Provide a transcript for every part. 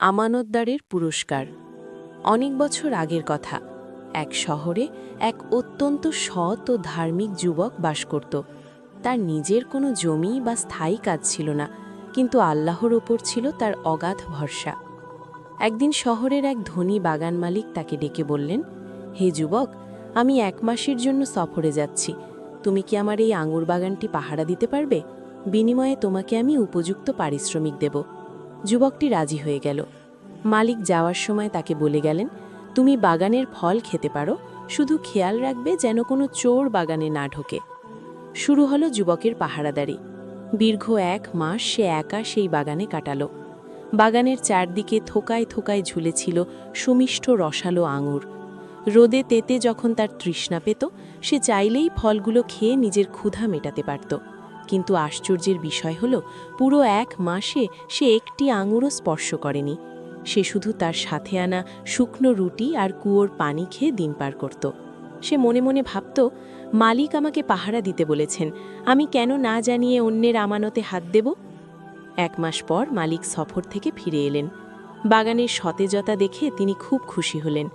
আমানতদারের পুরস্কার। অনেক বছর আগের কথা। এক শহরে এক অত্যন্ত সৎ ও ধার্মিক যুবক বাস করত। তার নিজের কোনো জমি বা স্থায়ী কাজ ছিল না, কিন্তু আল্লাহর ওপর ছিল তার অগাধ ভরসা। একদিন শহরের এক ধনী বাগান মালিক তাকে ডেকে বললেন, হে যুবক, আমি 1 মাসের জন্য সফরে যাচ্ছি। তুমি কি আমার এই আঙুর বাগানটি পাহারা দিতে পারবে? বিনিময়ে তোমাকে আমি উপযুক্ত পারিশ্রমিক দেব। যুবকটি রাজি হয়ে গেল। মালিক যাওয়ার সময় তাকে বলে গেলেন, তুমি বাগানের ফল খেতে পারো, শুধু খেয়াল রাখবে যেন কোনো চোর বাগানে না ঢোকে। শুরু হলো যুবকের পাহারাদারি। দীর্ঘ 1 মাস সে একা সেই বাগানে কাটালো। বাগানের চারদিকে থোকায় থোকায় ঝুলেছিল সুমিষ্ট রসালো আঙুর। রোদে তেতে যখন তার তৃষ্ণা পেত, সে চাইলেই ফলগুলো খেয়ে নিজের ক্ষুধা মেটাতে পারত। কিন্তু আশ্চর্যের বিষয় হল, পুরো 1 মাসে সে একটি আঙুরও স্পর্শ করেনি। সে শুধু তার সাথে আনা শুকনো রুটি আর কুয়োর পানি খেয়ে দিন পার করত। সে মনে মনে ভাবত, মালিক আমাকে পাহারা দিতে বলেছেন, আমি কেন না জানিয়ে অন্যের আমানতে হাত দেব? 1 মাস পর মালিক সফর থেকে ফিরে এলেন। বাগানের সতেজতা দেখে তিনি খুব খুশি হলেন।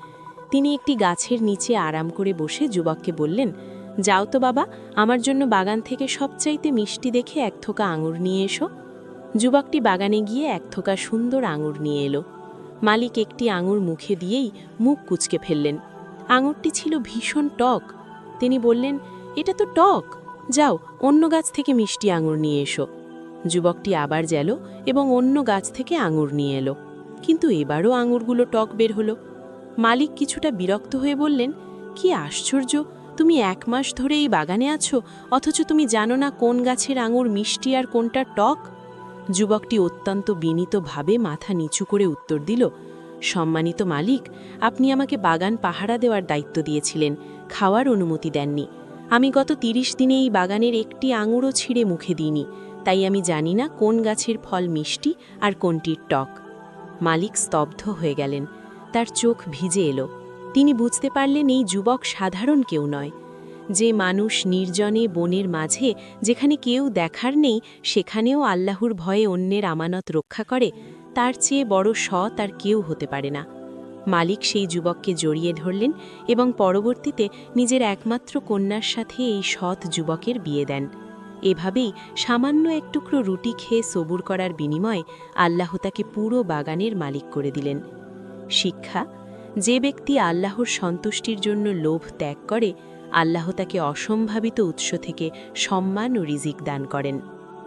তিনি একটি গাছের নিচে আরাম করে বসে যুবককে বললেন, যাও তো বাবা, আমার জন্য বাগান থেকে সবচাইতে মিষ্টি দেখে 1 থোকা আঙুর নিয়ে এসো। যুবকটি বাগানে গিয়ে 1 থোকা সুন্দর আঙুর নিয়ে এলো। মালিক একটি আঙুর মুখে দিয়েই মুখ কুঁচকে ফেললেন। আঙুরটি ছিল ভীষণ টক। তিনি বললেন, এটা তো টক, যাও অন্য গাছ থেকে মিষ্টি আঙুর নিয়ে এসো। যুবকটি আবার গেল এবং অন্য গাছ থেকে আঙুর নিয়ে এলো, কিন্তু এবারও আঙুরগুলো টক বের হলো। মালিক কিছুটা বিরক্ত হয়ে বললেন, কি আশ্চর্য, তুমি 1 মাস ধরে এই বাগানে আছো, অথচ তুমি জানো না কোন গাছের আঙুর মিষ্টি আর কোনটা টক? যুবকটি অত্যন্ত বিনীতভাবে মাথা নিচু করে উত্তর দিল, সম্মানিত মালিক, আপনি আমাকে বাগান পাহারা দেওয়ার দায়িত্ব দিয়েছিলেন, খাওয়ার অনুমতি দেননি। আমি গত 30 দিনে এই বাগানের একটি আঙুরও ছিঁড়ে মুখে দিইনি, তাই আমি জানি না কোন গাছের ফল মিষ্টি আর কোনটির টক। মালিক স্তব্ধ হয়ে গেলেন। তার চোখ ভিজে এলো। তিনি বুঝতে পারলেন এই যুবক সাধারণ কেউ নয়। যে মানুষ নির্জনে বনের মাঝে, যেখানে কেউ দেখার নেই, সেখানেও আল্লাহর ভয়ে অন্যের আমানত রক্ষা করে, তার চেয়ে বড় সৎ আর কেউ হতে পারে না। মালিক সেই যুবককে জড়িয়ে ধরলেন এবং পরবর্তীতে নিজের একমাত্র কন্যার সাথে এই সৎ যুবকের বিয়ে দেন। এভাবেই সামান্য এক টুকরো রুটি খেয়ে সবুর করার বিনিময়ে আল্লাহ তাকে পুরো বাগানের মালিক করে দিলেন। শিক্ষা: যে ব্যক্তি আল্লাহর সন্তুষ্টির জন্য লোভ ত্যাগ করে, আল্লাহ তাকে অসম্ভাবিত উৎস থেকে সম্মান ও রিজিক দান করেন।